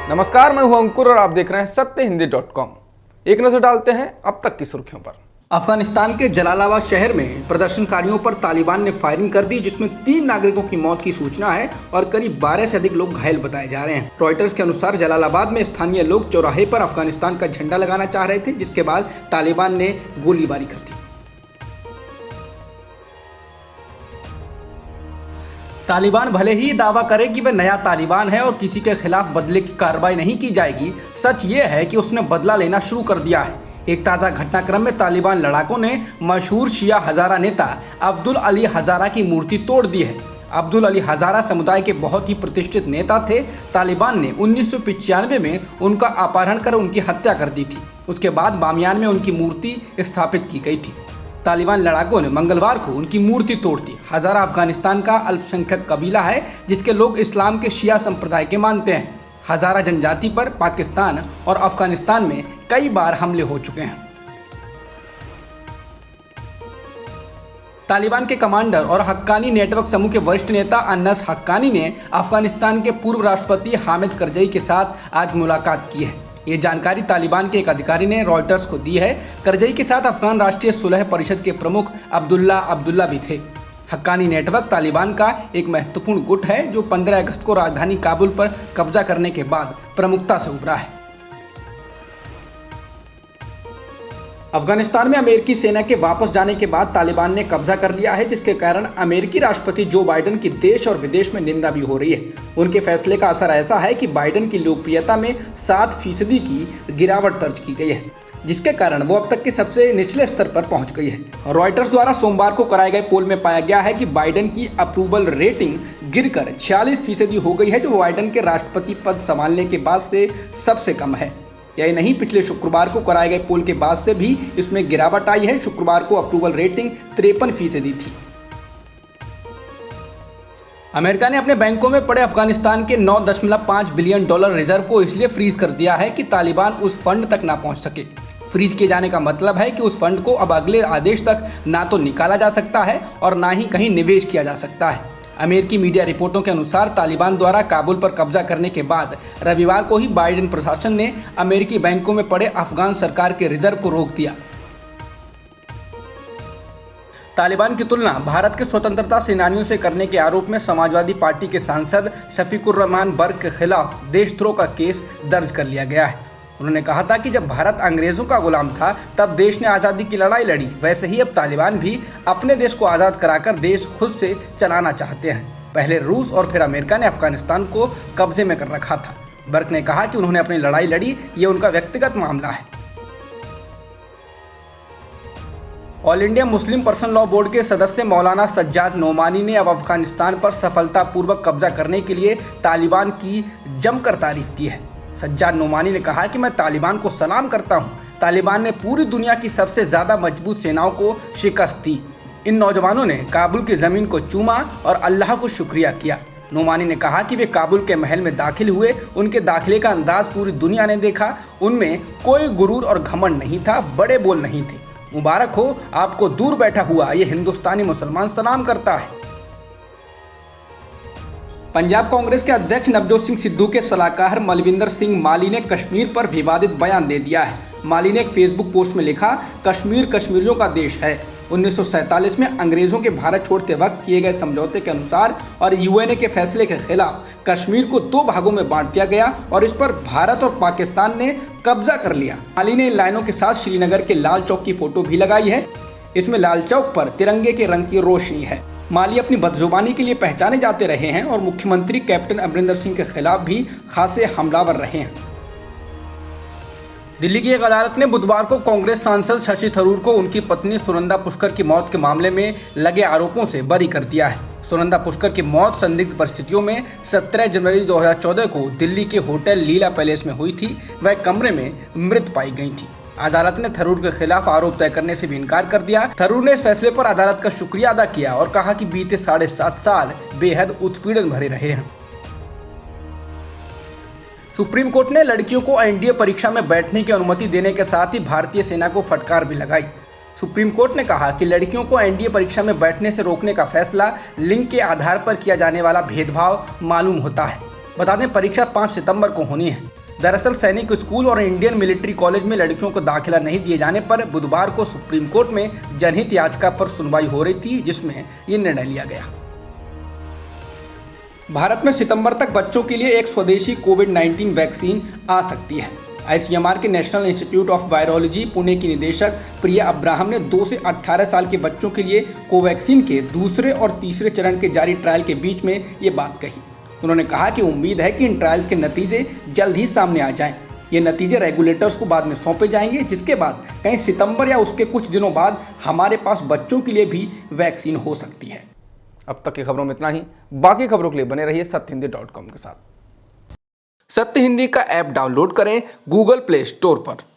नमस्कार, मैं हूं अंकुर और आप देख रहे हैं सत्यहिंदी.com। एक नजर डालते हैं अब तक की सुर्खियों पर। अफगानिस्तान के जलालाबाद शहर में प्रदर्शनकारियों पर तालिबान ने फायरिंग कर दी, जिसमें 3 नागरिकों की मौत की सूचना है और करीब 12 से अधिक लोग घायल बताए जा रहे हैं। रॉयटर्स के अनुसार जलालाबाद में स्थानीय लोग चौराहे पर अफगानिस्तान का झंडा लगाना चाह रहे थे, जिसके बाद तालिबान ने गोलीबारी कर दी। तालिबान भले ही दावा करे कि वह नया तालिबान है और किसी के खिलाफ बदले की कार्रवाई नहीं की जाएगी, सच ये है कि उसने बदला लेना शुरू कर दिया है। एक ताज़ा घटनाक्रम में तालिबान लड़ाकों ने मशहूर शिया हज़ारा नेता अब्दुल अली हज़ारा की मूर्ति तोड़ दी है। अब्दुल अली हज़ारा समुदाय के बहुत ही प्रतिष्ठित नेता थे। तालिबान ने 1995 में उनका अपहरण कर उनकी हत्या कर दी थी। उसके बाद बामियान में उनकी मूर्ति स्थापित की गई थी। तालिबान लड़ाकों ने मंगलवार को उनकी मूर्ति तोड़ दी। हज़ारा अफगानिस्तान का अल्पसंख्यक कबीला है, जिसके लोग इस्लाम के शिया संप्रदाय के मानते हैं। हज़ारा जनजाति पर पाकिस्तान और अफगानिस्तान में कई बार हमले हो चुके हैं। तालिबान के कमांडर और हक्कानी नेटवर्क समूह के वरिष्ठ नेता अनस हक्कानी ने अफगानिस्तान के पूर्व राष्ट्रपति हामिद करजई के साथ आज मुलाकात की है। ये जानकारी तालिबान के एक अधिकारी ने रॉयटर्स को दी है। करजई के साथ अफगान राष्ट्रीय सुलह परिषद के प्रमुख अब्दुल्ला भी थे। हक्कानी नेटवर्क तालिबान का एक महत्वपूर्ण गुट है, जो 15 अगस्त को राजधानी काबुल पर कब्जा करने के बाद प्रमुखता से उभरा है। अफगानिस्तान में अमेरिकी सेना के वापस जाने के बाद तालिबान ने कब्जा कर लिया है, जिसके कारण अमेरिकी राष्ट्रपति जो बाइडेन की देश और विदेश में निंदा भी हो रही है। उनके फैसले का असर ऐसा है कि बाइडेन की लोकप्रियता में 7% की गिरावट दर्ज की गई है, जिसके कारण वो अब तक के सबसे निचले स्तर पर पहुंच गई है। रॉयटर्स द्वारा सोमवार को कराए गए पोल में पाया गया है कि बाइडेन की अप्रूवल रेटिंग गिरकर 46% हो गई है, जो बाइडेन के राष्ट्रपति पद संभालने के बाद से सबसे कम है। यही नहीं, पिछले शुक्रवार को कराए गए पोल के बाद से भी इसमें गिरावट आई है। शुक्रवार को अप्रूवल रेटिंग 53% थी। अमेरिका ने अपने बैंकों में पड़े अफगानिस्तान के $9.5 बिलियन रिजर्व को इसलिए फ्रीज कर दिया है कि तालिबान उस फंड तक ना पहुंच सके। फ्रीज किए जाने का मतलब है कि उस फंड को अब अगले आदेश तक ना तो निकाला जा सकता है और ना ही कहीं निवेश किया जा सकता है। अमेरिकी मीडिया रिपोर्टों के अनुसार तालिबान द्वारा काबुल पर कब्जा करने के बाद रविवार को ही बाइडेन प्रशासन ने अमेरिकी बैंकों में पड़े अफगान सरकार के रिजर्व को रोक दिया। तालिबान की तुलना भारत के स्वतंत्रता सेनानियों से करने के आरोप में समाजवादी पार्टी के सांसद शफीकुर रहमान बर्क के खिलाफ देशद्रोह का केस दर्ज कर लिया गया है। उन्होंने कहा था कि जब भारत अंग्रेजों का गुलाम था तब देश ने आज़ादी की लड़ाई लड़ी, वैसे ही अब तालिबान भी अपने देश को आज़ाद कराकर देश खुद से चलाना चाहते हैं। पहले रूस और फिर अमेरिका ने अफगानिस्तान को कब्जे में कर रखा था। बर्क ने कहा कि उन्होंने अपनी लड़ाई लड़ी, ये उनका व्यक्तिगत मामला है। All India Muslim person law board के सदस्य मौलाना सज्जाद नोमानी ने अब अफगानिस्तान पर सफलतापूर्वक कब्जा करने के लिए तालिबान की जमकर तारीफ की है। सज्जाद नोमानी ने कहा कि मैं तालिबान को सलाम करता हूं। तालिबान ने पूरी दुनिया की सबसे ज़्यादा मजबूत सेनाओं को शिकस्त दी। इन नौजवानों ने काबुल की ज़मीन को चूमा और अल्लाह को शुक्रिया किया। नोमानी ने कहा कि वे काबुल के महल में दाखिल हुए। उनके दाखिले का अंदाज पूरी दुनिया ने देखा। उनमें कोई गुरूर और घमंड नहीं था, बड़े बोल नहीं थे। मुबारक हो आपको दूर बैठा हुआ ये हिंदुस्तानी मुसलमान सलाम करता है। पंजाब कांग्रेस के अध्यक्ष नवजोत सिंह सिद्धू के सलाहकार मलविंदर सिंह माली ने कश्मीर पर विवादित बयान दे दिया है। माली ने एक फेसबुक पोस्ट में लिखा, कश्मीर कश्मीरियों का देश है। 1947 में अंग्रेजों के भारत छोड़ते वक्त किए गए समझौते के अनुसार और यूएनए के फैसले के खिलाफ कश्मीर को 2 भागों में बांट दिया गया और इस पर भारत और पाकिस्तान ने कब्जा कर लिया। माली ने इन लाइनों के साथ श्रीनगर के लाल चौक की फोटो भी लगाई है। इसमें लाल चौक पर तिरंगे के रंग की रोशनी है। माली अपनी बदजुबानी के लिए पहचाने जाते रहे हैं और मुख्यमंत्री कैप्टन अमरिंदर सिंह के खिलाफ भी खासे हमलावर रहे हैं। दिल्ली की एक अदालत ने बुधवार को कांग्रेस सांसद शशि थरूर को उनकी पत्नी सुनंदा पुष्कर की मौत के मामले में लगे आरोपों से बरी कर दिया है। सुनंदा पुष्कर की मौत संदिग्ध परिस्थितियों में 17 जनवरी 2014 को दिल्ली के होटल लीला पैलेस में हुई थी। वह कमरे में मृत पाई गई थी। अदालत ने थरूर के खिलाफ आरोप तय करने से भी इनकार कर दिया। थरूर ने इस फैसले पर अदालत का शुक्रिया अदा किया और कहा कि बीते 7.5 साल बेहद उत्पीड़न भरे रहे हैं। सुप्रीम कोर्ट ने लड़कियों को एनडीए परीक्षा में बैठने की अनुमति देने के साथ ही भारतीय सेना को फटकार भी लगाई। सुप्रीम कोर्ट ने कहा कि लड़कियों को एनडीए परीक्षा में बैठने से रोकने का फैसला लिंग के आधार पर किया जाने वाला भेदभाव मालूम होता है। बता दें परीक्षा 5 सितंबर को होनी है। दरअसल सैनिक स्कूल और इंडियन मिलिट्री कॉलेज में लड़कियों को दाखिला नहीं दिए जाने पर बुधवार को सुप्रीम कोर्ट में जनहित याचिका पर सुनवाई हो रही थी, जिसमें ये निर्णय लिया गया। भारत में सितंबर तक बच्चों के लिए एक स्वदेशी कोविड-19 वैक्सीन आ सकती है। आईसीएमआर के national institute of virology Pune की निदेशक प्रिया अब्राहम ने 2 से 18 साल के बच्चों के लिए कोवैक्सीन के दूसरे और तीसरे चरण के जारी ट्रायल के बीच में ये बात कही। उन्होंने कहा कि उम्मीद है कि इन ट्रायल्स के नतीजे जल्द ही सामने आ जाएं। ये नतीजे रेगुलेटर्स को बाद में सौंपे जाएंगे, जिसके बाद कहीं सितंबर या उसके कुछ दिनों बाद हमारे पास बच्चों के लिए भी वैक्सीन हो सकती है। अब तक की खबरों में इतना ही। बाकी खबरों के लिए बने रहिए सत्यहिंदी.com के साथ। सत्य हिंदी का ऐप डाउनलोड करें गूगल प्ले स्टोर पर।